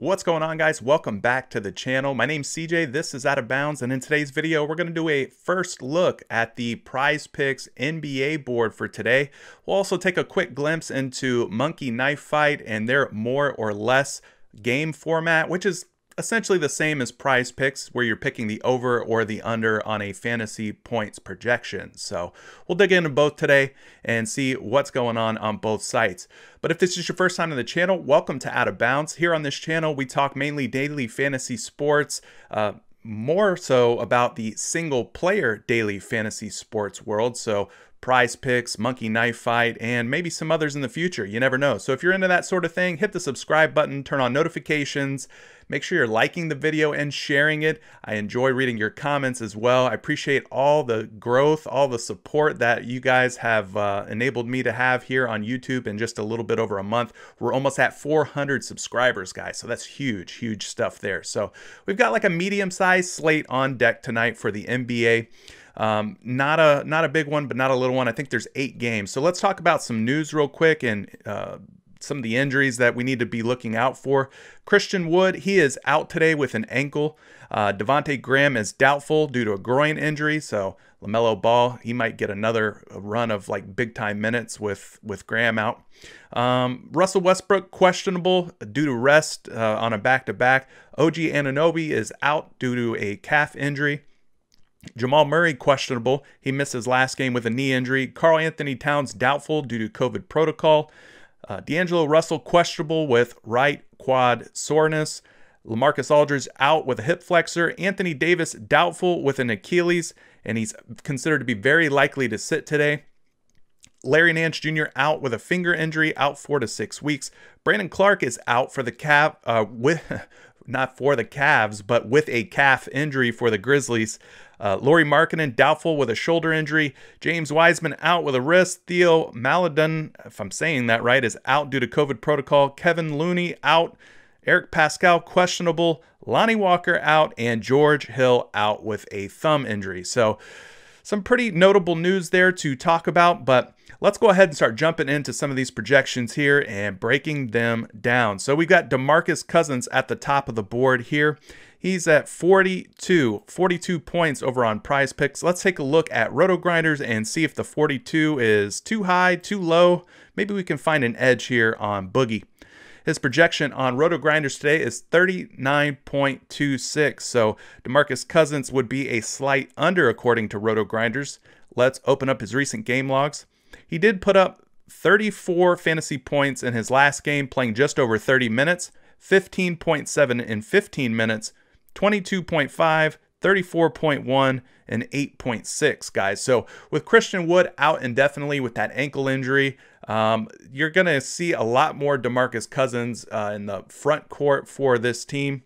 What's going on, guys? Welcome back to the channel. My name's CJ. This is Out of Bounds, and in today's video, we're going to do a first look at the PrizePicks NBA board for today. We'll also take a quick glimpse into Monkey Knife Fight and their more or less game format, which is essentially the same as PrizePicks, where you're picking the over or the under on a fantasy points projection. So we'll dig into both today and see what's going on both sites. But if this is your first time on the channel, welcome to Out of Bounds. Here on this channel, we talk mainly daily fantasy sports, more so about the single player daily fantasy sports world. So PrizePicks, Monkey Knife Fight, and maybe some others in the future. You never know. So if you're into that sort of thing, hit the subscribe button, turn on notifications, make sure you're liking the video and sharing it. I enjoy reading your comments as well. I appreciate all the growth, all the support that you guys have enabled me to have here on YouTube in just a little bit over a month. We're almost at 400 subscribers, guys. So that's huge, huge stuff there. So we've got like a medium-sized slate on deck tonight for the NBA. Not a big one, but not a little one. I think there's 8 games. So let's talk about some news real quick and some of the injuries that we need to be looking out for. Christian Wood, he is out today with an ankle. Devontae Graham is doubtful due to a groin injury. So LaMelo Ball, he might get another run of like big time minutes with Graham out. Russell Westbrook, questionable due to rest on a back-to-back. OG Anunoby is out due to a calf injury. Jamal Murray, questionable. He missed his last game with a knee injury. Karl Anthony Towns, doubtful due to COVID protocol. D'Angelo Russell, questionable with right quad soreness. LaMarcus Aldridge out with a hip flexor. Anthony Davis, doubtful with an Achilles, and he's considered to be very likely to sit today. Larry Nance Jr. out with a finger injury, out 4 to 6 weeks. Brandon Clark is out for the not for the Cavs, but with a calf injury for the Grizzlies. Lauri Markkanen, doubtful with a shoulder injury. James Wiseman out with a wrist. Theo Maledon, if I'm saying that right, is out due to COVID protocol. Kevin Looney out. Eric Pascal, questionable. Lonnie Walker out. And George Hill out with a thumb injury. So some pretty notable news there to talk about, but let's go ahead and start jumping into some of these projections here and breaking them down. So we've got DeMarcus Cousins at the top of the board here. He's at 42 points over on PrizePicks. Let's take a look at Roto Grinders and see if the 42 is too high, too low. Maybe we can find an edge here on Boogie. His projection on Roto Grinders today is 39.26. So DeMarcus Cousins would be a slight under according to Roto Grinders. Let's open up his recent game logs. He did put up 34 fantasy points in his last game, playing just over 30 minutes, 15.7 in 15 minutes, 22.5, 34.1, and 8.6, guys. So with Christian Wood out indefinitely with that ankle injury, you're going to see a lot more DeMarcus Cousins in the front court for this team.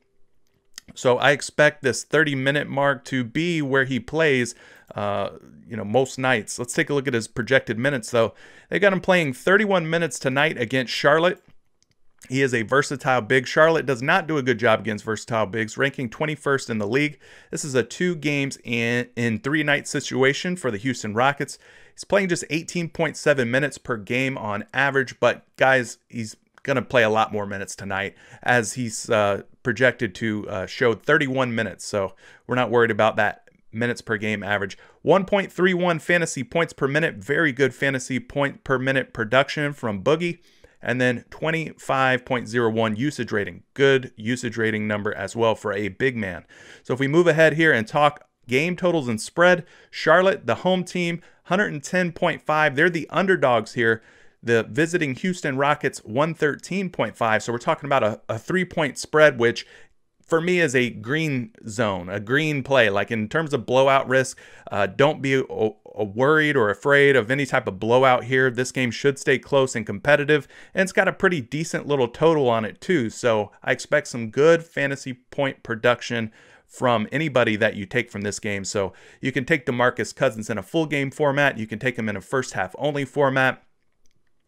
So I expect this 30-minute mark to be where he plays, most nights. Let's take a look at his projected minutes, though. They got him playing 31 minutes tonight against Charlotte. He is a versatile big. Charlotte does not do a good job against versatile bigs, ranking 21st in the league. This is a 2 games in 3-night situation for the Houston Rockets. He's playing just 18.7 minutes per game on average, but guys, he's going to play a lot more minutes tonight as he's projected to show 31 minutes. So we're not worried about that minutes per game average. 1.31 fantasy points per minute. Very good fantasy point per minute production from Boogie. And then 25.01 usage rating. Good usage rating number as well for a big man. So if we move ahead here and talk game totals and spread, Charlotte, the home team, 110.5. They're the underdogs here. The visiting Houston Rockets, 113.5. So we're talking about a 3-point spread, which for me is a green zone, a green play. Like in terms of blowout risk, don't be worried or afraid of any type of blowout here. This game should stay close and competitive, and it's got a pretty decent little total on it too. So I expect some good fantasy point production from anybody that you take from this game. So you can take DeMarcus Cousins in a full game format. You can take him in a first half only format.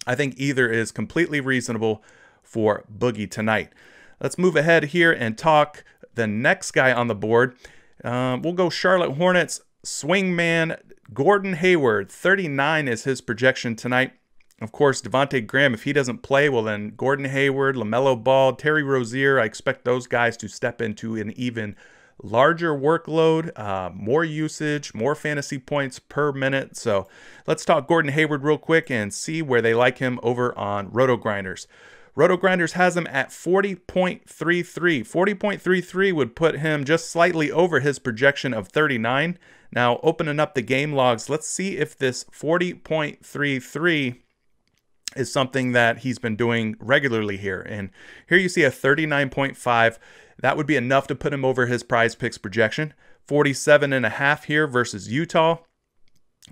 I think either is completely reasonable for Boogie tonight. Let's move ahead here and talk the next guy on the board. We'll go Charlotte Hornets swingman Gordon Hayward. 39 is his projection tonight. Of course, Devontae Graham, if he doesn't play, well then Gordon Hayward, LaMelo Ball, Terry Rozier, I expect those guys to step into an even larger workload, more usage, more fantasy points per minute. So let's talk Gordon Hayward real quick and see where they like him over on RotoGrinders. RotoGrinders has him at 40.33. 40.33 would put him just slightly over his projection of 39. Now, opening up the game logs, let's see if this 40.33 is something that he's been doing regularly here. And here you see a 39.5. That would be enough to put him over his PrizePicks projection. 47.5 here versus Utah.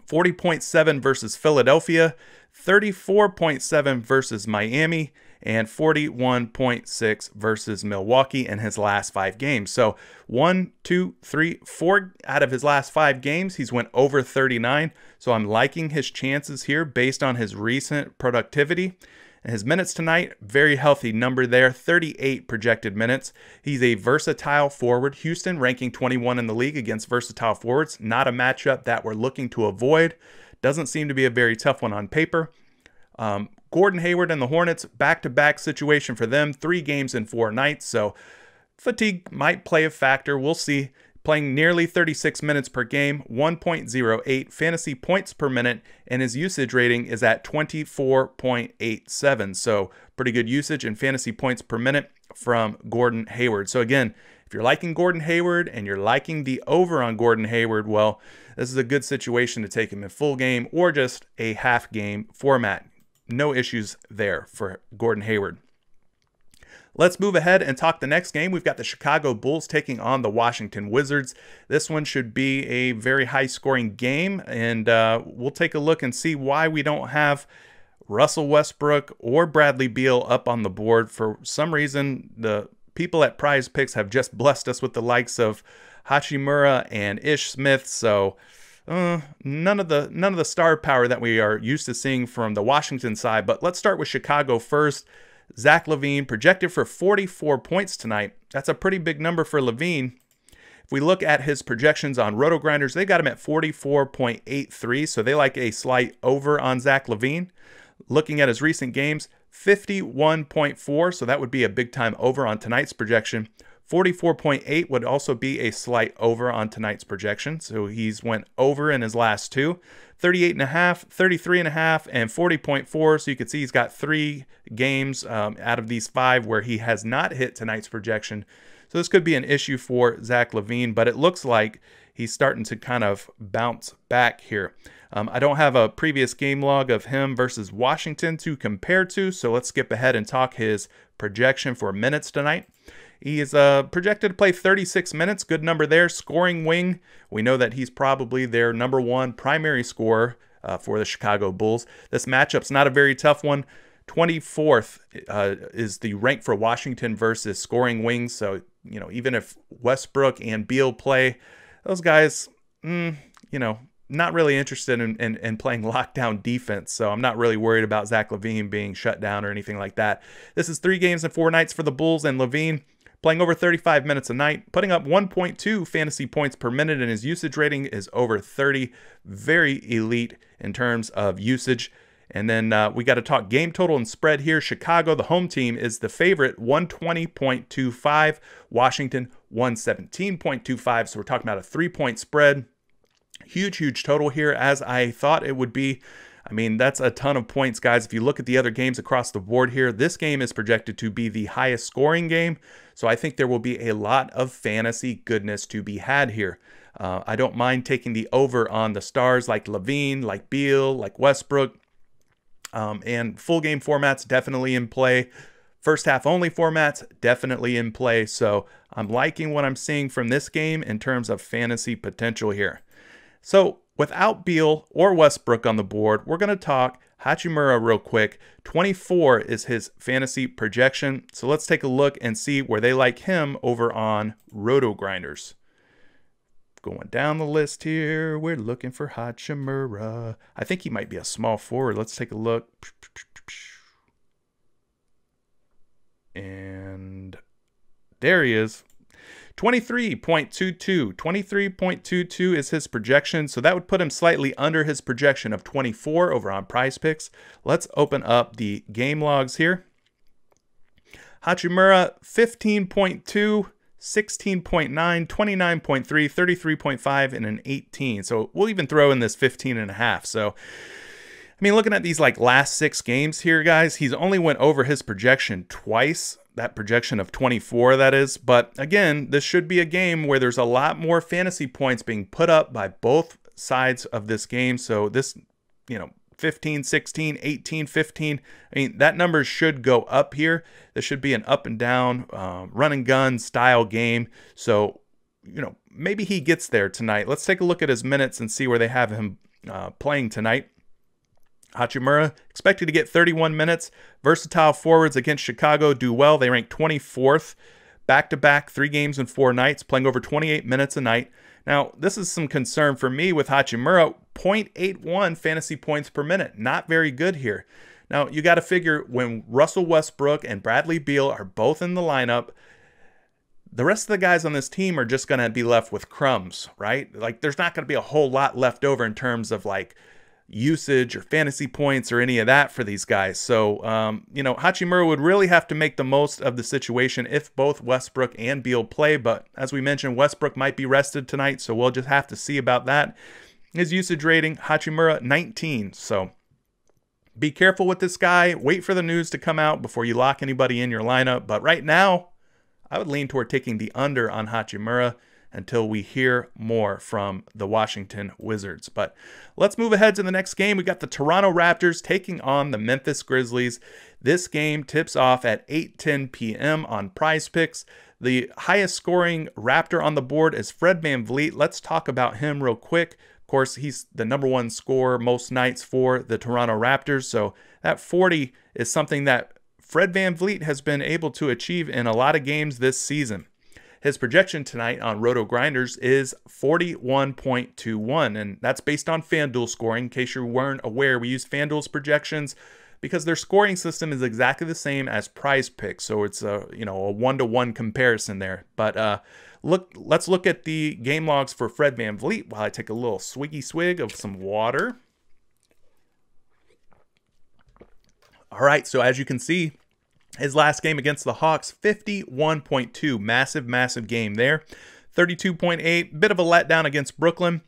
40.7 versus Philadelphia. 34.7 versus Miami. And 41.6 versus Milwaukee in his last 5 games. So 1, 2, 3, 4 out of his last 5 games, he's went over 39. So I'm liking his chances here based on his recent productivity. And his minutes tonight, very healthy number there, 38 projected minutes. He's a versatile forward. Houston ranking 21 in the league against versatile forwards. Not a matchup that we're looking to avoid. Doesn't seem to be a very tough one on paper. Gordon Hayward and the Hornets, back-to-back situation for them, 3 games in 4 nights, so fatigue might play a factor. We'll see. Playing nearly 36 minutes per game, 1.08 fantasy points per minute, and his usage rating is at 24.87. So pretty good usage in fantasy points per minute from Gordon Hayward. So again, if you're liking Gordon Hayward and you're liking the over on Gordon Hayward, well, this is a good situation to take him in full game or just a half game format. No issues there for Gordon Hayward. Let's move ahead and talk the next game. We've got the Chicago Bulls taking on the Washington Wizards. This one should be a very high-scoring game, and we'll take a look and see why we don't have Russell Westbrook or Bradley Beal up on the board. For some reason, the people at PrizePicks have just blessed us with the likes of Hachimura and Ish Smith, so none of the star power that we are used to seeing from the Washington side. But let's start with Chicago first. Zach LaVine projected for 44 points tonight. That's a pretty big number for LaVine. If we look at his projections on RotoGrinders, they got him at 44.83, so they like a slight over on Zach LaVine. Looking at his recent games, 51.4, so that would be a big time over on tonight's projection. 44.8 would also be a slight over on tonight's projection. So he's went over in his last 2. 38.5, 33.5, and 40.4. So you can see he's got 3 games out of these 5 where he has not hit tonight's projection. So this could be an issue for Zach LaVine, but it looks like he's starting to kind of bounce back here. I don't have a previous game log of him versus Washington to compare to, so let's skip ahead and talk his projection for minutes tonight. He is projected to play 36 minutes. Good number there. Scoring wing. We know that he's probably their #1 primary scorer for the Chicago Bulls. This matchup's not a very tough one. 24th is the rank for Washington versus scoring wings. So, you know, even if Westbrook and Beal play, those guys, you know, not really interested in playing lockdown defense. So I'm not really worried about Zach LaVine being shut down or anything like that. This is 3 games and 4 nights for the Bulls, and LaVine playing over 35 minutes a night, putting up 1.2 fantasy points per minute, and his usage rating is over 30. Very elite in terms of usage. And then we got to talk game total and spread here. Chicago, the home team, is the favorite, 120.25. Washington, 117.25. So we're talking about a 3-point spread. Huge total here, as I thought it would be. I mean, that's a ton of points, guys. If you look at the other games across the board here, this game is projected to be the highest scoring game. So I think there will be a lot of fantasy goodness to be had here. I don't mind taking the over on the stars like LaVine, like Beal, like Westbrook. And full game formats definitely in play. First half only formats definitely in play. So I'm liking what I'm seeing from this game in terms of fantasy potential here. So without Beal or Westbrook on the board, we're going to talk Hachimura real quick. 24 is his fantasy projection. So let's take a look and see where they like him over on RotoGrinders. Going down the list here, we're looking for Hachimura. I think he might be a small forward. Let's take a look. And there he is. 23.22 is his projection, so that would put him slightly under his projection of 24 over on PrizePicks. Let's open up the game logs here. Hachimura, 15.2, 16.9, 29.3, 33.5, and an 18. So we'll even throw in this 15.5. So, I mean, looking at these like last 6 games here, guys, he's only went over his projection twice. That projection of 24, that is. But again, this should be a game where there's a lot more fantasy points being put up by both sides of this game. So this, 15, 16, 18, 15. I mean, that number should go up here. This should be an up and down, run and gun style game. So, maybe he gets there tonight. Let's take a look at his minutes and see where they have him playing tonight. Hachimura expected to get 31 minutes. Versatile forwards against Chicago do well. They rank 24th. Back-to-back, 3 games in 4 nights, playing over 28 minutes a night. Now, this is some concern for me with Hachimura. 0.81 fantasy points per minute. Not very good here. Now, you got to figure when Russell Westbrook and Bradley Beal are both in the lineup, the rest of the guys on this team are just going to be left with crumbs, right? Like, there's not going to be a whole lot left over in terms of, like, usage or fantasy points or any of that for these guys. So, Hachimura would really have to make the most of the situation if both Westbrook and Beal play. But as we mentioned, Westbrook might be rested tonight, so we'll just have to see about that. His usage rating, Hachimura, 19. So be careful with this guy. Wait for the news to come out before you lock anybody in your lineup. But right now, I would lean toward taking the under on Hachimura until we hear more from the Washington Wizards. But let's move ahead to the next game. We got the Toronto Raptors taking on the Memphis Grizzlies. This game tips off at 8:10 p.m. on PrizePicks. The highest scoring Raptor on the board is Fred VanVleet. Let's talk about him real quick. Of course, he's the #1 scorer most nights for the Toronto Raptors. So that 40 is something that Fred VanVleet has been able to achieve in a lot of games this season. His projection tonight on Roto Grinders is 41.21, and that's based on FanDuel scoring. In case you weren't aware, we use FanDuel's projections because their scoring system is exactly the same as PrizePicks, so it's a 1-to-1 comparison there. But let's look at the game logs for Fred VanVleet while I take a little swiggy swig of some water. All right, so as you can see, his last game against the Hawks, 51.2. Massive game there. 32.8. Bit of a letdown against Brooklyn.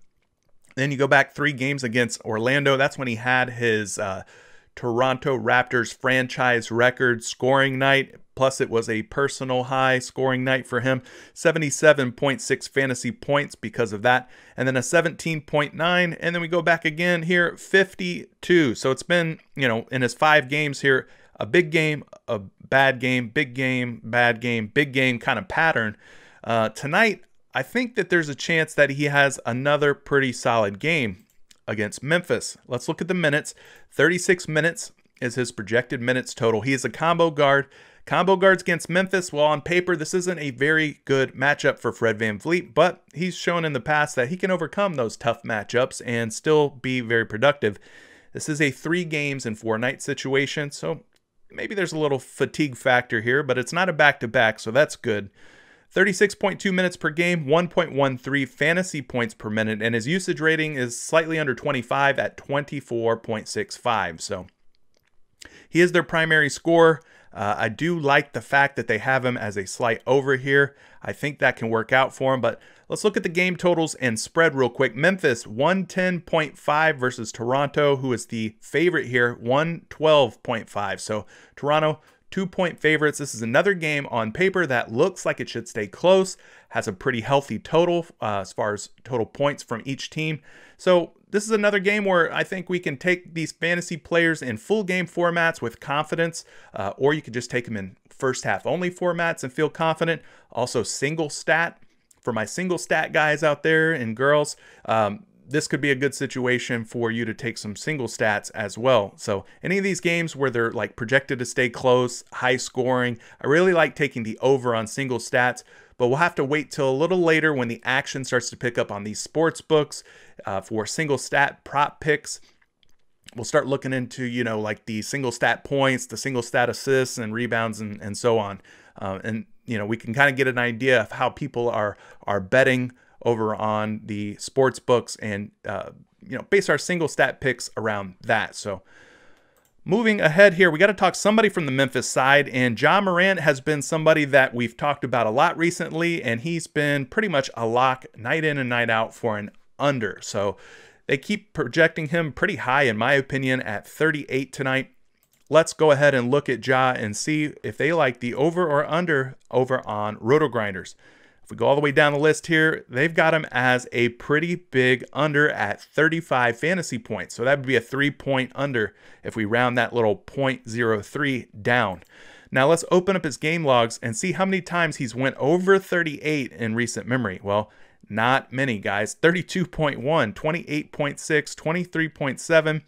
Then you go back 3 games against Orlando. That's when he had his Toronto Raptors franchise record scoring night. Plus, it was a personal high scoring night for him. 77.6 fantasy points because of that. And then a 17.9. And then we go back again here, 52. So it's been, in his 5 games here, a big game, a bad game, big game, bad game, big game kind of pattern. Tonight, I think that there's a chance that he has another pretty solid game against Memphis. Let's look at the minutes. 36 minutes is his projected minutes total. He is a combo guard. Combo guards against Memphis, well, on paper, this isn't a very good matchup for Fred VanVleet, but he's shown in the past that he can overcome those tough matchups and still be very productive. This is a 3 games in 4 night situation, so maybe there's a little fatigue factor here, but it's not a back-to-back, so that's good. 36.2 minutes per game, 1.13 fantasy points per minute, and his usage rating is slightly under 25 at 24.65. So he is their primary scorer. I do like the fact that they have him as a slight over here. I think that can work out for him, but let's look at the game totals and spread real quick. Memphis, 110.5 versus Toronto, who is the favorite here, 112.5. So Toronto, 2-point favorites. This is another game on paper that looks like it should stay close, has a pretty healthy total as far as total points from each team. So this is another game where I think we can take these fantasy players in full game formats with confidence, or you could just take them in first half only formats and feel confident. Also single stat for my single stat guys out there and girls. This could be a good situation for you to take some single stats as well. So any of these games where they're like projected to stay close, high scoring, I really like taking the over on single stats, but we'll have to wait till a little later when the action starts to pick up on these sports books for single stat prop picks. we'll start looking into, you know, like the single stat points, the single stat assists and rebounds and so on. And, you know, we can kind of get an idea of how people are betting over on the sports books and, you know, base our single stat picks around that. So moving ahead here, we got to talk somebody from the Memphis side, and Ja Morant has been somebody that we've talked about a lot recently, and he's been pretty much a lock night in and night out for an under. So they keep projecting him pretty high, in my opinion, at 38 tonight. Let's go ahead and look at Ja and see if they like the over or under over on Roto Grinders. If we go all the way down the list here, they've got him as a pretty big under at 35 fantasy points. So that would be a 3-point under if we round that little 0.03 down. Now let's open up his game logs and see how many times he's went over 38 in recent memory. Well, not many, guys. 32.1, 28.6, 23.7,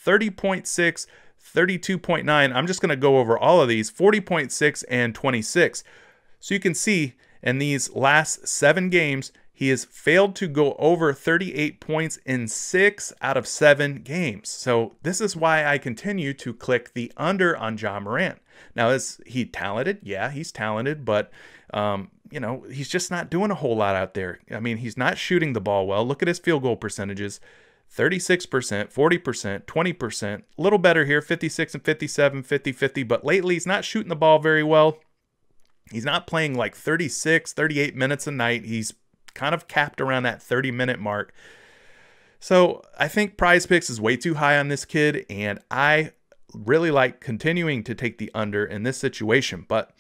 30.6, 32.9. I'm just going to go over all of these, 40.6 and 26. So you can see in these last 7 games, he has failed to go over 38 points in 6 out of 7 games. So this is why I continue to click the under on Ja Morant. Now, is he talented? Yeah, he's talented, but you know, he's just not doing a whole lot out there. I mean, he's not shooting the ball well. Look at his field goal percentages. 36%, 40%, 20%, a little better here, 56 and 57, 50-50, but lately he's not shooting the ball very well. He's not playing like 36, 38 minutes a night. He's kind of capped around that 30-minute mark. So I think PrizePicks is way too high on this kid, and I really like continuing to take the under in this situation, but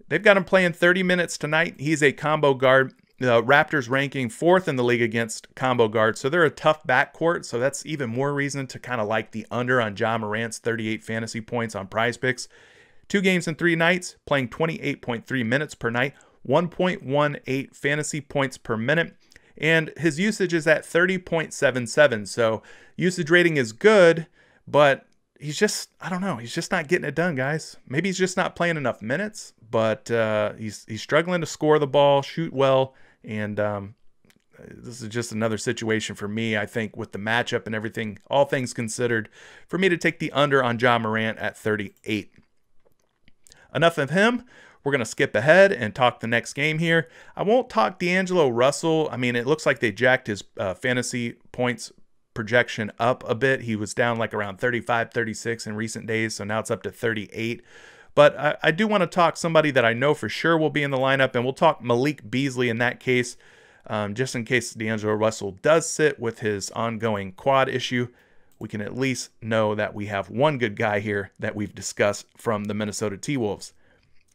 they've got him playing 30 minutes tonight. He's a combo guard. The Raptors ranking 4th in the league against combo guards, so they're a tough backcourt, so that's even more reason to kind of like the under on Ja Morant's 38 fantasy points on PrizePicks. 2 games in 3 nights, playing 28.3 minutes per night, 1.18 fantasy points per minute, and his usage is at 30.77, so usage rating is good, but he's just, I don't know, he's just not getting it done, guys. Maybe he's just not playing enough minutes, but he's struggling to score the ball, shoot well, and this is just another situation for me, I think, with the matchup and everything, all things considered, for me to take the under on Ja Morant at 38. Enough of him. We're going to skip ahead and talk the next game here. I won't talk D'Angelo Russell. I mean, it looks like they jacked his fantasy points projection up a bit. He was down like around 35, 36 in recent days, so now it's up to 38. But I do want to talk somebody that I know for sure will be in the lineup, and we'll talk Malik Beasley in that case, just in case D'Angelo Russell does sit with his ongoing quad issue. We can at least know that we have one good guy here that we've discussed from the Minnesota T-Wolves.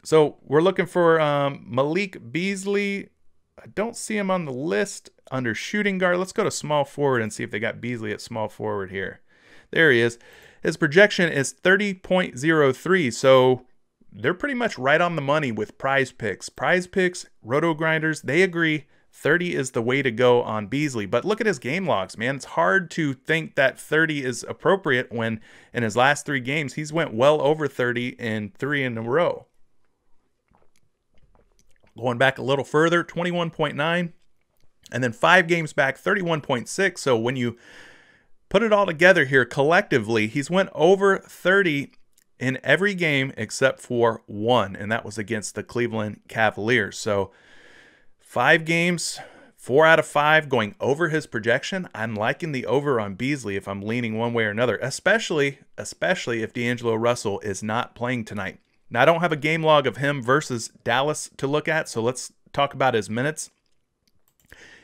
So we're looking for Malik Beasley. I don't see him on the list under shooting guard. Let's go to small forward and see if they got Beasley at small forward here. There he is. His projection is 30.03, so they're pretty much right on the money with PrizePicks. PrizePicks, Roto Grinders, they agree 30 is the way to go on Beasley. But look at his game logs, man. It's hard to think that 30 is appropriate when in his last 3 games, he's went well over 30 in 3 in a row. Going back a little further, 21.9, and then 5 games back, 31.6. So when you put it all together here collectively, he's went over 30 in every game except for 1, and that was against the Cleveland Cavaliers. So 5 games, 4 out of 5 going over his projection. I'm liking the over on Beasley if I'm leaning one way or another, especially if D'Angelo Russell is not playing tonight. Now, I don't have a game log of him versus Dallas to look at, so let's talk about his minutes.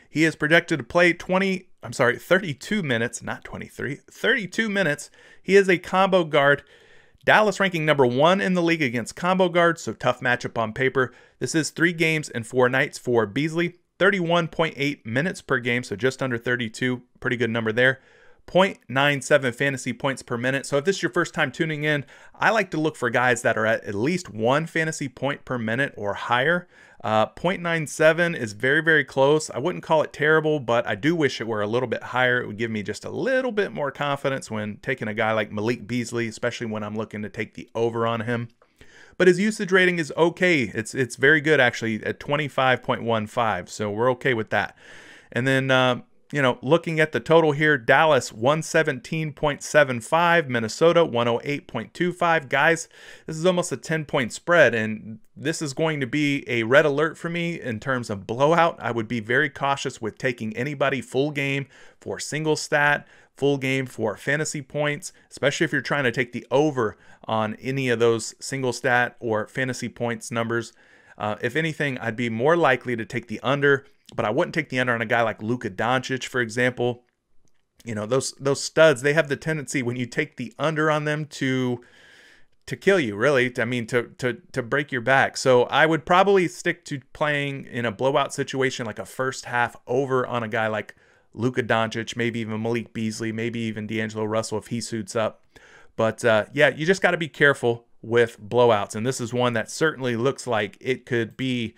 He is projected to play 32 minutes, not 23, 32 minutes. He is a combo guard. Dallas ranking number 1 in the league against combo guards, so tough matchup on paper. This is 3 games and 4 nights for Beasley. 31.8 minutes per game, so just under 32. Pretty good number there. 0.97 fantasy points per minute. So if this is your first time tuning in, I like to look for guys that are at least 1 fantasy point per minute or higher. 0.97 is very, very close. I wouldn't call it terrible, but I do wish it were a little bit higher. It would give me just a little bit more confidence when taking a guy like Malik Beasley, especially when I'm looking to take the over on him. But his usage rating is okay. It's very good, actually, at 25.15. So we're okay with that. And then, looking at the total here, Dallas 117.75, Minnesota 108.25. Guys, this is almost a 10-point spread, and this is going to be a red alert for me in terms of blowout. I would be very cautious with taking anybody full game for single stat, full game for fantasy points, especially if you're trying to take the over on any of those single stat or fantasy points numbers. If anything, I'd be more likely to take the under, but I wouldn't take the under on a guy like Luka Doncic, for example. Those studs, they have the tendency when you take the under on them to kill you, really. I mean, to break your back. So I would probably stick to playing in a blowout situation like a first half over on a guy like Luka Doncic, maybe even Malik Beasley, maybe even D'Angelo Russell if he suits up. But yeah, you just got to be careful with blowouts. And this is one that certainly looks like it could be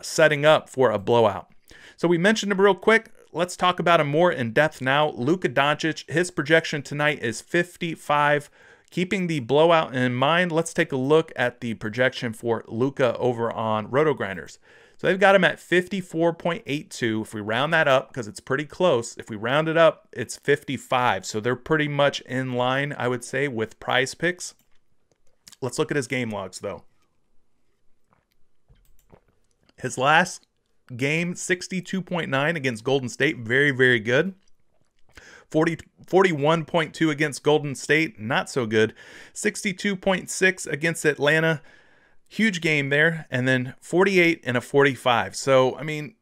setting up for a blowout. So we mentioned him real quick. Let's talk about him more in depth now. Luka Doncic, his projection tonight is 55. Keeping the blowout in mind, let's take a look at the projection for Luka over on RotoGrinders. So they've got him at 54.82. If we round that up, because it's pretty close, if we round it up, it's 55. So they're pretty much in line, I would say, with PrizePicks. Let's look at his game logs, though. His last game, 62.9 against Golden State. Very, very good. 41.2 against Golden State. Not so good. 62.6 against Atlanta. Huge game there. And then 48 and a 45. So, I mean,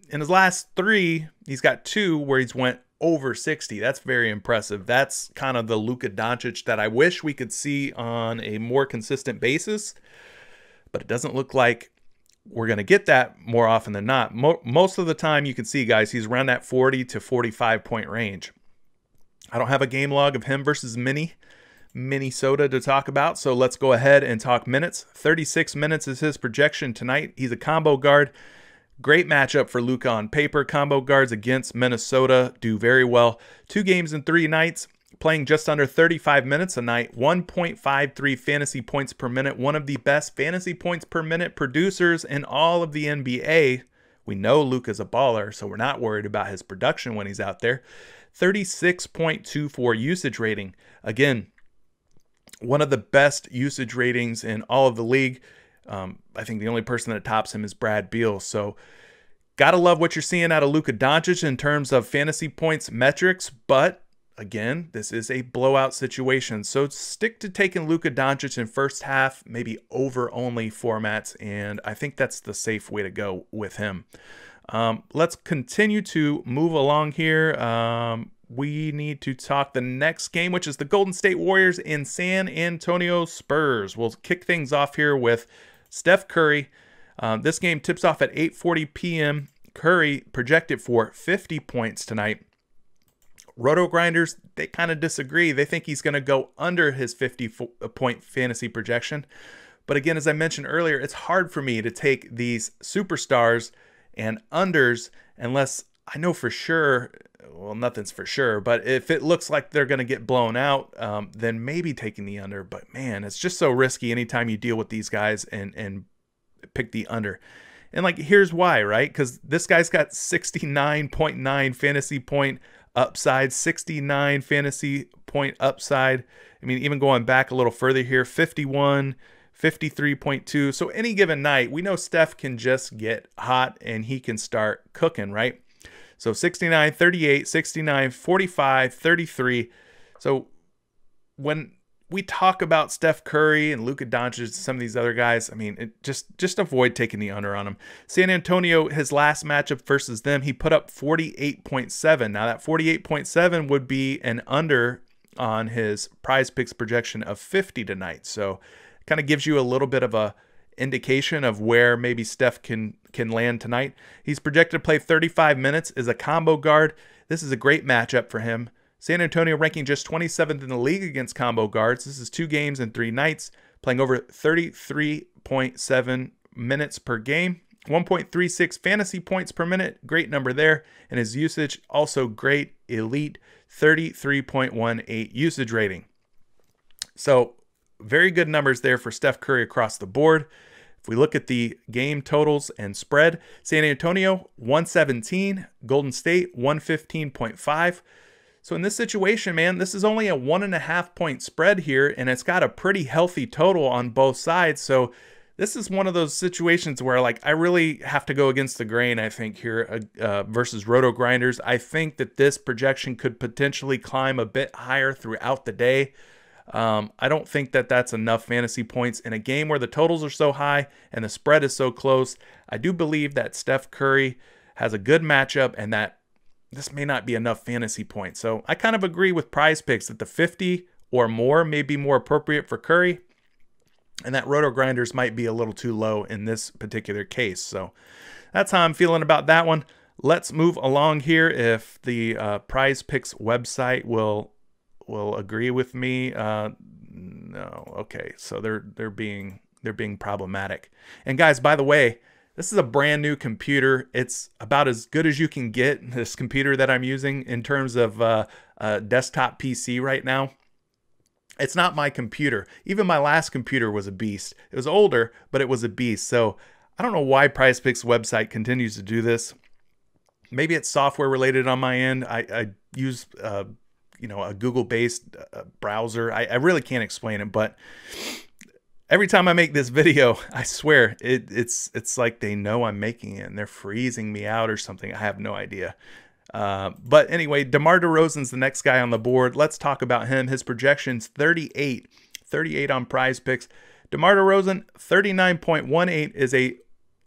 in his last three, he's got two where he's went over 60. That's very impressive. That's kind of the Luka Doncic that I wish we could see on a more consistent basis. But it doesn't look like we're going to get that more often than not. Most of the time, you can see, guys, he's around that 40 to 45 point range. I don't have a game log of him versus Minnesota to talk about, so let's go ahead and talk minutes. 36 minutes is his projection tonight. He's a combo guard. Great matchup for Luka on paper. Combo guards against Minnesota do very well. 2 games in 3 nights, playing just under 35 minutes a night, 1.53 fantasy points per minute, one of the best fantasy points per minute producers in all of the NBA. We know Luka's a baller, so we're not worried about his production when he's out there. 36.24 usage rating. Again, one of the best usage ratings in all of the league. I think the only person that tops him is Brad Beal. So gotta love what you're seeing out of Luka Doncic in terms of fantasy points metrics, but again, this is a blowout situation. So stick to taking Luka Doncic in first half, maybe over-only formats, and I think that's the safe way to go with him. Let's continue to move along here. We need to talk the next game, which is the Golden State Warriors and San Antonio Spurs. We'll kick things off here with Steph Curry. This game tips off at 8:40 p.m. Curry projected for 50 points tonight. RotoGrinders, they kind of disagree. They think he's going to go under his 50-point fantasy projection. But again, as I mentioned earlier, it's hard for me to take these superstars and unders unless I know for sure, well, nothing's for sure, but if it looks like they're going to get blown out, then maybe taking the under. But man, it's just so risky anytime you deal with these guys and pick the under. And like, here's why, right? Because this guy's got 69.9 fantasy point upside, 69 fantasy point upside. I mean, even going back a little further here, 51, 53.2. So any given night, we know Steph can just get hot and he can start cooking, right? So 69, 38, 69, 45, 33. So when we talk about Steph Curry and Luka Doncic, some of these other guys, I mean, just avoid taking the under on them. San Antonio, his last matchup versus them, he put up 48.7. Now that 48.7 would be an under on his PrizePicks projection of 50 tonight. So kind of gives you a little bit of a indication of where maybe Steph can land tonight. He's projected to play 35 minutes as a combo guard. This is a great matchup for him. San Antonio ranking just 27th in the league against combo guards. This is 2 games and 3 nights, playing over 33.7 minutes per game. 1.36 fantasy points per minute. Great number there. And his usage, also great, elite, 33.18 usage rating. So very good numbers there for Steph Curry across the board. If we look at the game totals and spread, San Antonio 117, Golden State 115.5. So in this situation, man, this is only a 1.5 point spread here, and it's got a pretty healthy total on both sides. So this is one of those situations where, like, I really have to go against the grain, I think, here versus Roto Grinders. I think that this projection could potentially climb a bit higher throughout the day. I don't think that that's enough fantasy points in a game where the totals are so high and the spread is so close. I do believe that Steph Curry has a good matchup and that this may not be enough fantasy points. So I kind of agree with PrizePicks that the 50 or more may be more appropriate for Curry, and that Roto Grinders might be a little too low in this particular case. So that's how I'm feeling about that one. Let's move along here. If the PrizePicks website will agree with me. No. Okay. So they're being problematic. And guys, by the way, this is a brand new computer. It's about as good as you can get, this computer that I'm using, in terms of a desktop PC right now. It's not my computer. Even my last computer was a beast. It was older, but it was a beast. So I don't know why PrizePicks website continues to do this. Maybe it's software related on my end. I use a Google-based browser. I really can't explain it, but every time I make this video, I swear it's like they know I'm making it and they're freezing me out or something. I have no idea. But anyway, DeMar DeRozan's the next guy on the board. Let's talk about him. His projections 38 on PrizePicks. DeMar DeRozan 39.18 is a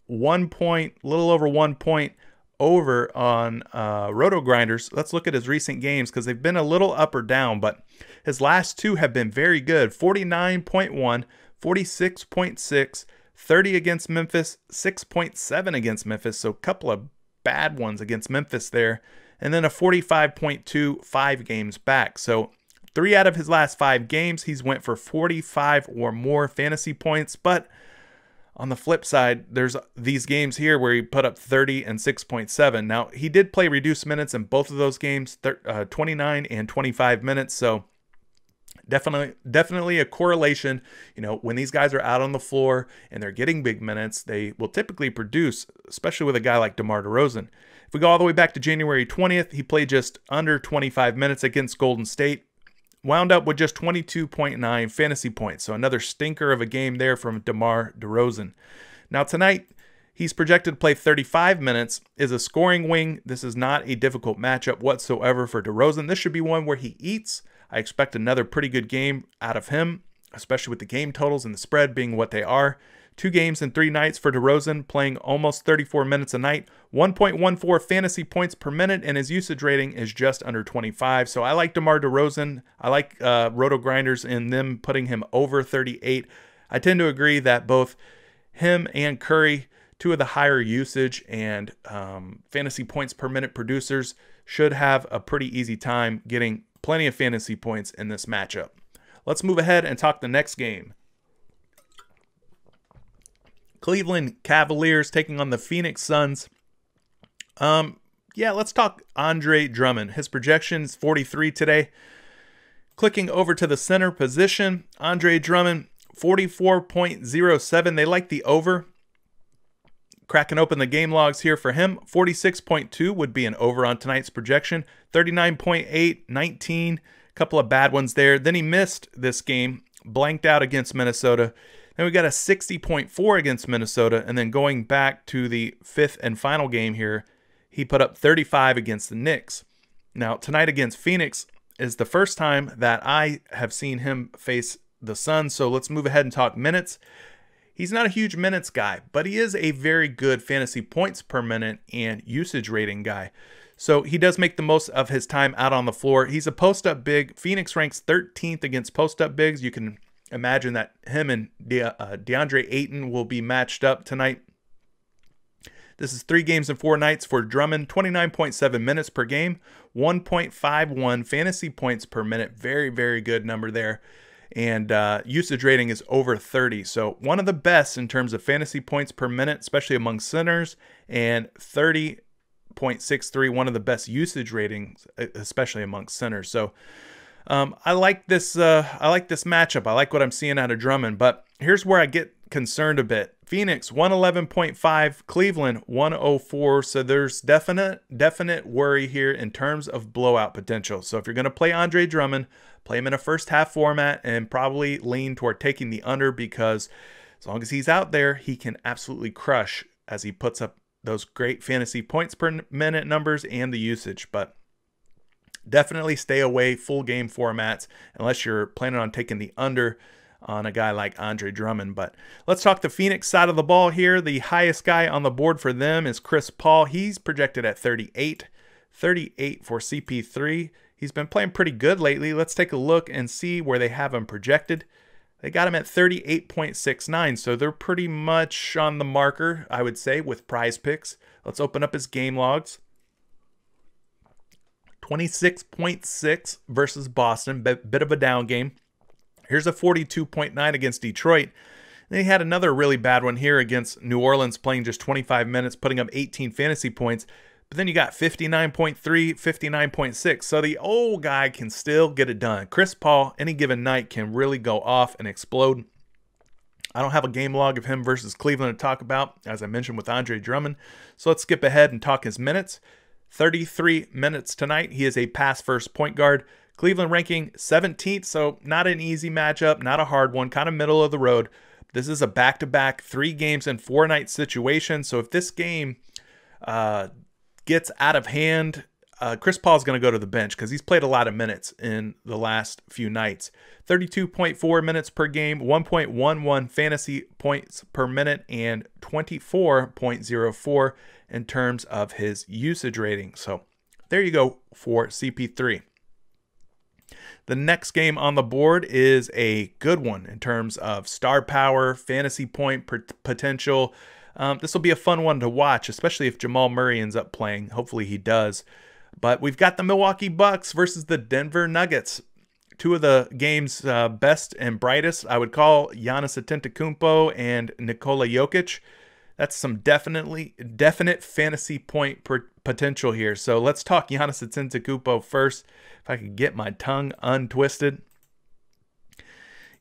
little over 1 point over on Roto Grinders. Let's look at his recent games because they've been a little up or down, but his last two have been very good. 49.1, 46.6, 30 against Memphis, 6.7 against Memphis. So a couple of bad ones against Memphis there, and then a 45.2 5 games back. So 3 out of his last 5 games he's went for 45 or more fantasy points. But on the flip side, there's these games here where he put up 30 and 6.7. Now he did play reduced minutes in both of those games, 29 and 25 minutes. So definitely a correlation. You know, when these guys are out on the floor and they're getting big minutes, they will typically produce, especially with a guy like DeMar DeRozan. If we go all the way back to January 20th, he played just under 25 minutes against Golden State, wound up with just 22.9 fantasy points. So another stinker of a game there from DeMar DeRozan. Now tonight, he's projected to play 35 minutes, is a scoring wing. This is not a difficult matchup whatsoever for DeRozan. This should be one where he eats. I expect another pretty good game out of him, especially with the game totals and the spread being what they are. 2 games in 3 nights for DeRozan, playing almost 34 minutes a night, 1.14 fantasy points per minute, and his usage rating is just under 25. So I like DeMar DeRozan. I like Roto Grinders in them putting him over 38. I tend to agree that both him and Curry, 2 of the higher usage and fantasy points per minute producers, should have a pretty easy time getting plenty of fantasy points in this matchup. Let's move ahead and talk the next game. Cleveland Cavaliers taking on the Phoenix Suns. Yeah, let's talk Andre Drummond. His projection is 43 today. Clicking over to the center position, Andre Drummond, 44.07. They like the over. Cracking open the game logs here for him, 46.2 would be an over on tonight's projection. 39.8, 19, a couple of bad ones there. Then he missed this game, blanked out against Minnesota. Then we got a 60.4 against Minnesota, and then going back to the 5th and final game here, he put up 35 against the Knicks. Now, tonight against Phoenix is the first time that I have seen him face the Suns, so let's move ahead and talk minutes. He's not a huge minutes guy, but he is a very good fantasy points per minute and usage rating guy. So he does make the most of his time out on the floor. He's a post-up big. Phoenix ranks 13th against post-up bigs. You can imagine that him and DeAndre Ayton will be matched up tonight. This is 3 games and 4 nights for Drummond, 29.7 minutes per game, 1.51 fantasy points per minute. Very, very good number there. And usage rating is over 30. So one of the best in terms of fantasy points per minute, especially among centers, and 30.63, one of the best usage ratings, especially amongst centers. So I like this matchup. I like what I'm seeing out of Drummond, but here's where I get concerned a bit. Phoenix 111.5, Cleveland 104. So there's definite worry here in terms of blowout potential. So if you're going to play Andre Drummond, play him in a first half format and probably lean toward taking the under, because as long as he's out there, he can absolutely crush as he puts up those great fantasy points per minute numbers and the usage. But definitely stay away full game formats unless you're planning on taking the under on a guy like Andre Drummond. But let's talk the Phoenix side of the ball here. The highest guy on the board for them is Chris Paul. He's projected at 38 for CP3. He's been playing pretty good lately. Let's take a look and see where they have him projected. They got him at 38.69, so they're pretty much on the marker, I would say, with PrizePicks. Let's open up his game logs. 26.6 versus Boston, bit of a down game. Here's a 42.9 against Detroit. And he had another really bad one here against New Orleans, playing just 25 minutes, putting up 18 fantasy points. But then you got 59.3, 59.6. So the old guy can still get it done. Chris Paul, any given night, can really go off and explode. I don't have a game log of him versus Cleveland to talk about, as I mentioned with Andre Drummond. So let's skip ahead and talk his minutes. 33 minutes tonight. He is a pass-first point guard. Cleveland ranking 17th, so not an easy matchup, not a hard one, kind of middle of the road. This is a back-to-back 3 games and 4 night situation. So if this game gets out of hand, Chris Paul's going to go to the bench because he's played a lot of minutes in the last few nights. 32.4 minutes per game, 1.11 fantasy points per minute, and 24.04 in terms of his usage rating. So there you go for CP3. The next game on the board is a good one in terms of star power, fantasy point potential. This will be a fun one to watch, especially if Jamal Murray ends up playing. Hopefully he does. But we've got the Milwaukee Bucks versus the Denver Nuggets. Two of the game's best and brightest, I would call Giannis Antetokounmpo and Nikola Jokic. That's some definite fantasy point potential here. So let's talk Giannis Antetokounmpo first. If I could get my tongue untwisted.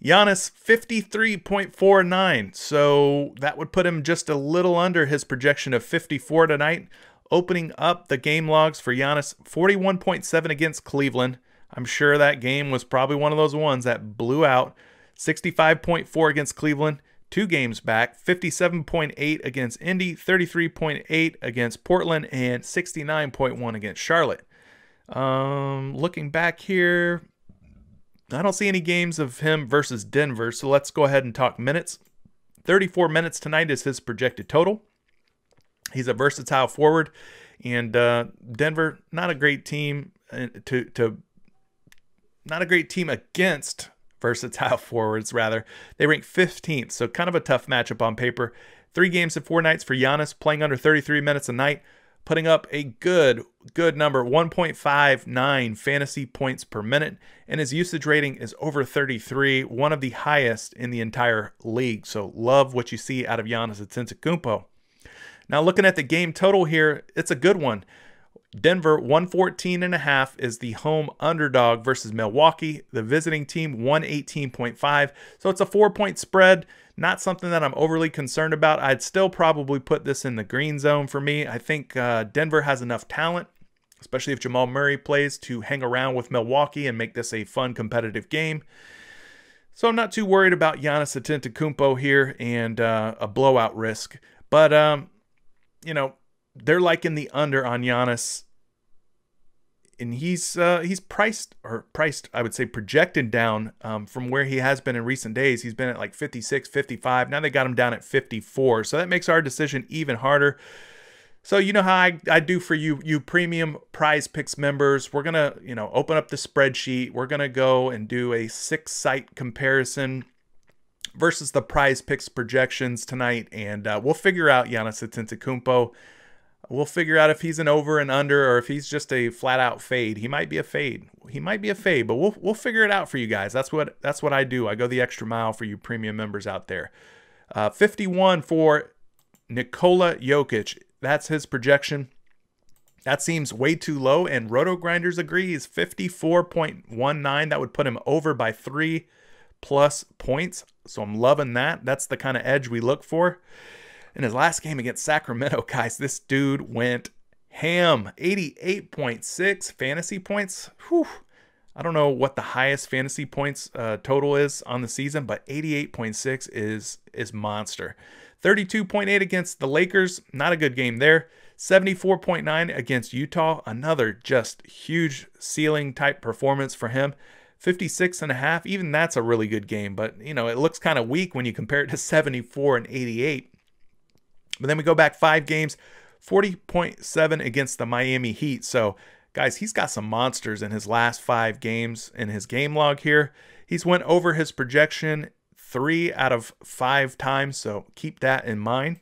Giannis 53.49. So that would put him just a little under his projection of 54 tonight. Opening up the game logs for Giannis, 41.7 against Cleveland. I'm sure that game was probably one of those ones that blew out. 65.4 against Cleveland. 2 games back, 57.8 against Indy, 33.8 against Portland, and 69.1 against Charlotte. Looking back here, I don't see any games of him versus Denver, so let's go ahead and talk minutes. 34 minutes tonight is his projected total. He's a versatile forward, and Denver, not a great team not a great team against versatile forwards, rather. They rank 15th, so kind of a tough matchup on paper. 3 games and 4 nights for Giannis, playing under 33 minutes a night, putting up a good number, 1.59 fantasy points per minute, and his usage rating is over 33, one of the highest in the entire league. So love what you see out of Giannis Antetokounmpo. Now looking at the game total here, it's a good one. Denver 114.5 is the home underdog versus Milwaukee. The visiting team 118.5. So it's a 4-point spread. Not something that I'm overly concerned about. I'd still probably put this in the green zone for me. I think Denver has enough talent, especially if Jamal Murray plays, to hang around with Milwaukee and make this a fun, competitive game. So I'm not too worried about Giannis Antetokounmpo here and a blowout risk. But, you know, they're liking the under on Giannis, and he's priced, I would say, projected down from where he has been in recent days. He's been at like 56, 55. Now they got him down at 54. So that makes our decision even harder. So you know how I do for you premium PrizePicks members. We're gonna, you know, open up the spreadsheet. We're gonna go and do a 6-site comparison versus the PrizePicks projections tonight, and we'll figure out Giannis Antetokounmpo. We'll figure out if he's an over and under, or if he's just a flat out fade. He might be a fade. But we'll figure it out for you guys. That's what I do. I go the extra mile for you premium members out there. 51 for Nikola Jokic. That's his projection. That seems way too low, and Roto Grinders agrees. 54.19. That would put him over by 3 plus points. So I'm loving that. That's the kind of edge we look for. In his last game against Sacramento, guys, this dude went ham. 88.6 fantasy points. Whew. I don't know what the highest fantasy points total is on the season, but 88.6 is monster. 32.8 against the Lakers, not a good game there. 74.9 against Utah, another just huge ceiling type performance for him. 56.5, even that's a really good game, but you know, it looks kind of weak when you compare it to 74 and 88. But then we go back 5 games, 40.7 against the Miami Heat. So guys, he's got some monsters in his last 5 games in his game log here. He's went over his projection 3 out of 5 times, so keep that in mind.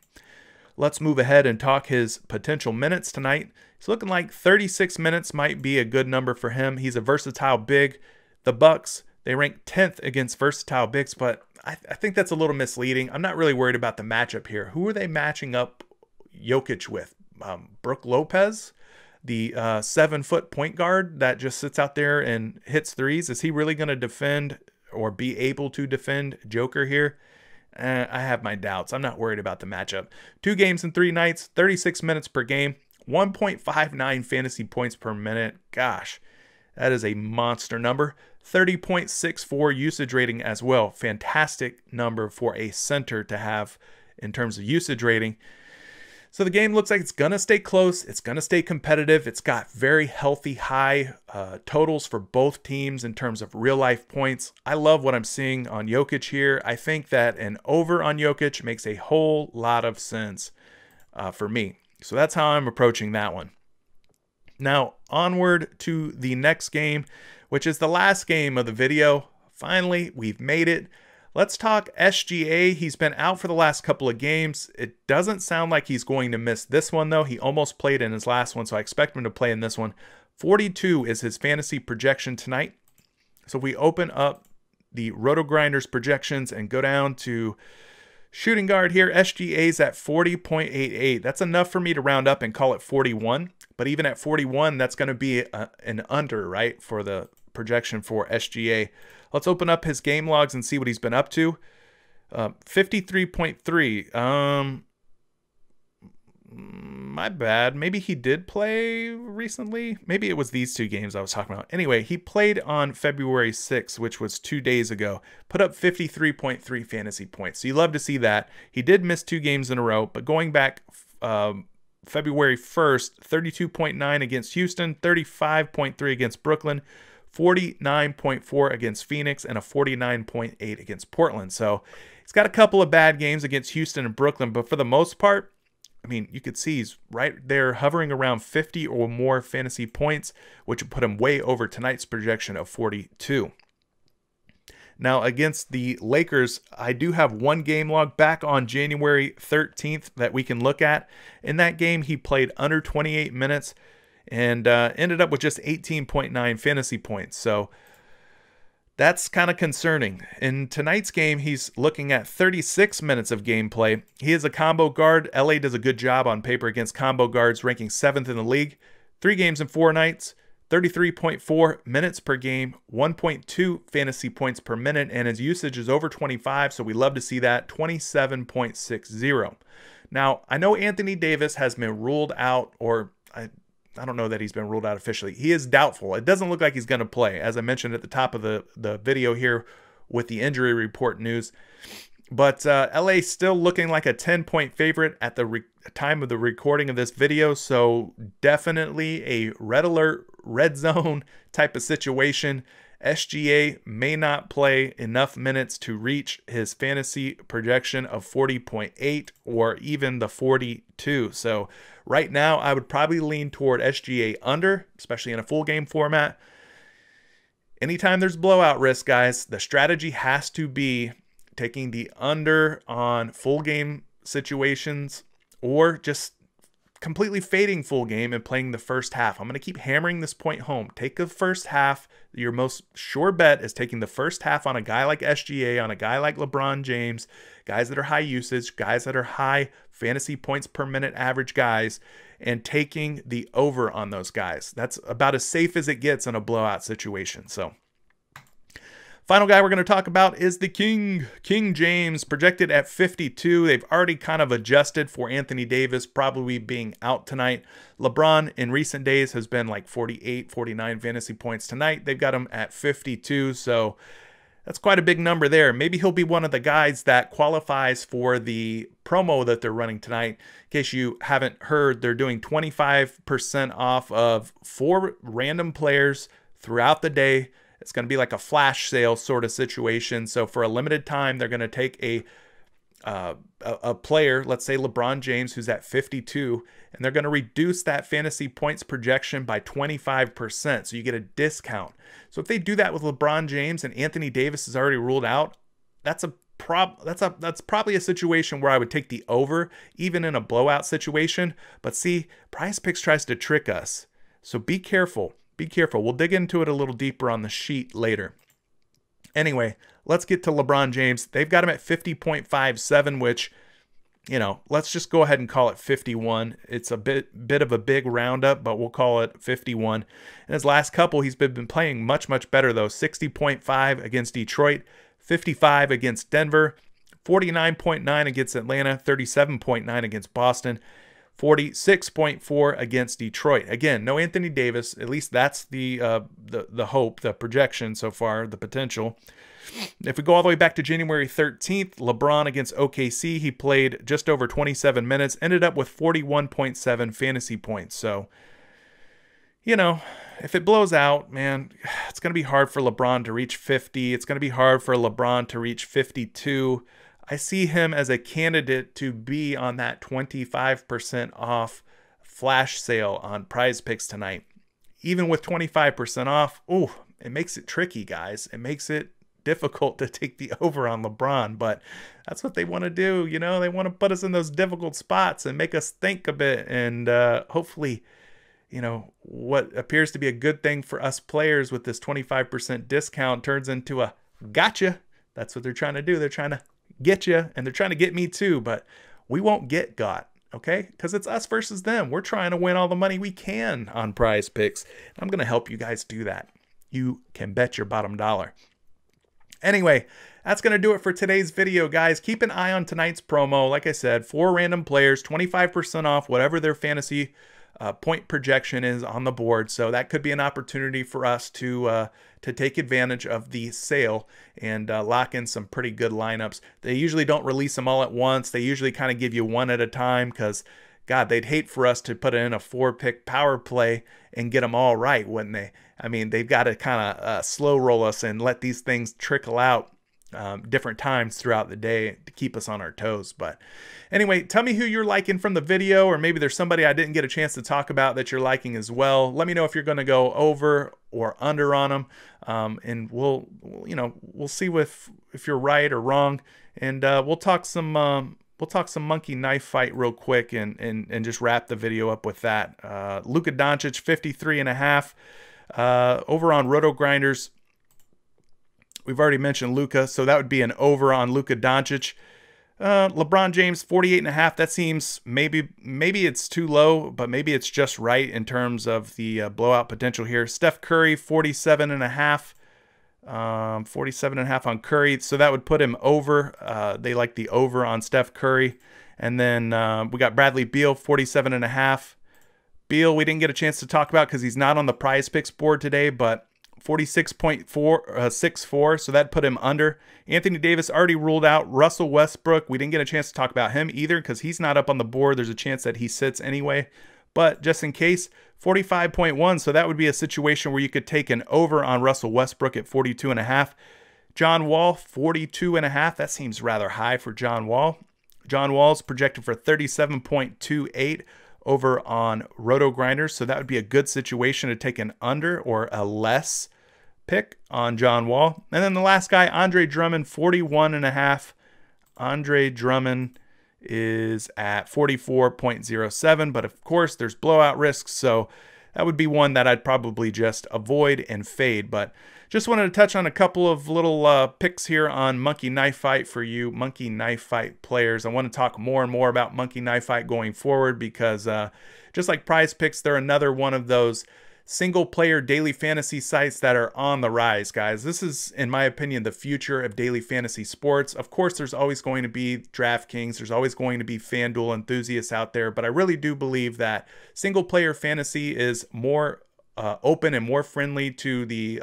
Let's move ahead and talk his potential minutes tonight. He's looking like 36 minutes might be a good number for him. He's a versatile big. The Bucks, they rank 10th against versatile bigs, but I think that's a little misleading. I'm not really worried about the matchup here. Who are they matching up Jokic with? Brook Lopez, the 7-foot point guard that just sits out there and hits threes. Is he really going to defend or be able to defend Joker here? I have my doubts. I'm not worried about the matchup. 2 games in 3 nights, 36 minutes per game, 1.59 fantasy points per minute. Gosh, that is a monster number. 30.64 usage rating as well. Fantastic number for a center to have in terms of usage rating. So the game looks like it's going to stay close. It's going to stay competitive. It's got very healthy high totals for both teams in terms of real life points. I love what I'm seeing on Jokic here. I think that an over on Jokic makes a whole lot of sense for me. So that's how I'm approaching that one. Now onward to the next game, which is the last game of the video. Finally, we've made it. Let's talk SGA. He's been out for the last couple of games. It doesn't sound like he's going to miss this one, though. He almost played in his last one, so I expect him to play in this one. 42 is his fantasy projection tonight. So we open up the Roto Grinders projections and go down to shooting guard here. SGA's at 40.88. That's enough for me to round up and call it 41. But even at 41, that's going to be an under, right, for the projection for SGA. Let's open up his game logs and see what he's been up to. 53.3. My bad. Maybe he did play recently. Maybe it was these 2 games I was talking about. Anyway, he played on February 6th, which was 2 days ago. Put up 53.3 fantasy points. So you love to see that. He did miss 2 games in a row, but going back February 1st, 32.9 against Houston, 35.3 against Brooklyn, 49.4 against Phoenix, and a 49.8 against Portland. So he's got a couple of bad games against Houston and Brooklyn, but for the most part, I mean, you could see he's right there hovering around 50 or more fantasy points, which would put him way over tonight's projection of 42. Now, against the Lakers, I do have 1 game log back on January 13th that we can look at. In that game, he played under 28 minutes and ended up with just 18.9 fantasy points. So that's kind of concerning. In tonight's game, he's looking at 36 minutes of gameplay. He is a combo guard. LA does a good job on paper against combo guards, ranking 7th in the league. 3 games in 4 nights, 33.4 minutes per game, 1.2 fantasy points per minute, and his usage is over 25, so we love to see that, 27.60. Now, I know Anthony Davis has been ruled out, or I don't know that he's been ruled out officially. He is doubtful. It doesn't look like he's going to play, as I mentioned at the top of the video here with the injury report news. But LA still looking like a 10-point favorite at the time of the recording of this video. So definitely a red alert, red zone type of situation. SGA may not play enough minutes to reach his fantasy projection of 40.8 or even the 42. So right now, I would probably lean toward SGA under, especially in a full game format. Anytime there's blowout risk, guys, the strategy has to be taking the under on full game situations or just completely fading full game and playing the first half. I'm going to keep hammering this point home. Take the first half. Your most sure bet is taking the first half on a guy like SGA, on a guy like LeBron James, guys that are high usage, guys that are high fantasy points per minute average guys, and taking the over on those guys. That's about as safe as it gets in a blowout situation. So Final guy we're going to talk about is the King James, projected at 52. They've already kind of adjusted for Anthony Davis probably being out tonight. LeBron in recent days has been like 48, 49 fantasy points tonight. They've got him at 52, so that's quite a big number there. Maybe he'll be one of the guys that qualifies for the promo that they're running tonight. In case you haven't heard, they're doing 25% off of 4 random players throughout the day. It's going to be like a flash sale sort of situation. So for a limited time, they're going to take a player, let's say LeBron James, who's at 52, and they're going to reduce that fantasy points projection by 25%. So you get a discount. So if they do that with LeBron James and Anthony Davis is already ruled out, that's probably a situation where I would take the over, even in a blowout situation. But see, PrizePicks tries to trick us. So be careful. Be careful. We'll dig into it a little deeper on the sheet later. Anyway, let's get to LeBron James. They've got him at 50.57, which, you know, let's just go ahead and call it 51. It's a bit of a big roundup, but we'll call it 51. In his last couple, he's been playing much better, though. 60.5 against Detroit, 55 against Denver, 49.9 against Atlanta, 37.9 against Boston, 46.4 against Detroit. Again, no Anthony Davis. At least that's the hope, the projection so far, the potential. If we go all the way back to January 13th, LeBron against OKC, he played just over 27 minutes, ended up with 41.7 fantasy points. So, you know, if it blows out, man, it's going to be hard for LeBron to reach 50. It's going to be hard for LeBron to reach 52. I see him as a candidate to be on that 25% off flash sale on PrizePicks tonight. Even with 25% off, ooh, it makes it tricky, guys. It makes it difficult to take the over on LeBron, but that's what they want to do. You know, they want to put us in those difficult spots and make us think a bit. And hopefully, you know, what appears to be a good thing for us players with this 25% discount turns into a gotcha. That's what they're trying to do. They're trying to get you, and they're trying to get me too, but we won't get got, okay? Because it's us versus them. We're trying to win all the money we can on PrizePicks. I'm going to help you guys do that. You can bet your bottom dollar. Anyway, that's going to do it for today's video, guys. Keep an eye on tonight's promo. Like I said, 4 random players, 25% off whatever their fantasy point projection is on the board. So that could be an opportunity for us to take advantage of the sale and lock in some pretty good lineups. They usually don't release them all at once. They usually kind of give you one at a time because, God, they'd hate for us to put in a 4-pick power play and get them all right, wouldn't they? I mean, they've got to kind of slow roll us and let these things trickle out different times throughout the day to keep us on our toes. But anyway, tell me who you're liking from the video, or maybe there's somebody I didn't get a chance to talk about that you're liking as well. Let me know if you're going to go over or under on them, and we'll see if you're right or wrong, and we'll talk some monkey knife fight real quick and just wrap the video up with that. Luka Doncic 53.5 over on Roto Grinders. We've already mentioned Luka, so that would be an over on Luka Doncic. LeBron James 48.5. That seems maybe it's too low, but maybe it's just right in terms of the blowout potential here. Steph Curry 47.5. 47.5 on Curry, so that would put him over. They like the over on Steph Curry. And then we got Bradley Beal 47.5. Beal we didn't get a chance to talk about because he's not on the PrizePicks board today, but 46.64, so that put him under. Anthony Davis already ruled out. Russell Westbrook, we didn't get a chance to talk about him either because he's not up on the board. There's a chance that he sits anyway, but just in case, 45.1, so that would be a situation where you could take an over on Russell Westbrook at 42.5. John Wall 42.5. That seems rather high for John Wall. John Wall's projected for 37.28 over on Roto Grinders, so that would be a good situation to take an under or a less pick on John Wall. And then the last guy, Andre Drummond, 41.5. Andre Drummond is at 44.07, but of course there's blowout risks, so that would be one that I'd probably just avoid and fade. But just wanted to touch on a couple of little picks here on Monkey Knife Fight for you Monkey Knife Fight players. I want to talk more and more about Monkey Knife Fight going forward because just like PrizePicks, they're another one of those single player daily fantasy sites that are on the rise, guys. This is, in my opinion, the future of daily fantasy sports. Of course, there's always going to be DraftKings. There's always going to be FanDuel enthusiasts out there, but I really do believe that single player fantasy is more open and more friendly to the,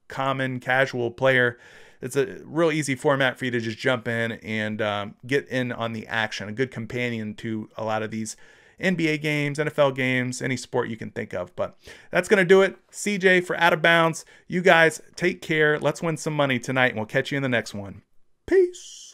common casual player. It's a real easy format for you to just jump in and get in on the action, a good companion to a lot of these NBA games, NFL games, any sport you can think of. But that's going to do it. CJ for Out of Bounds. You guys take care. Let's win some money tonight, and we'll catch you in the next one. Peace.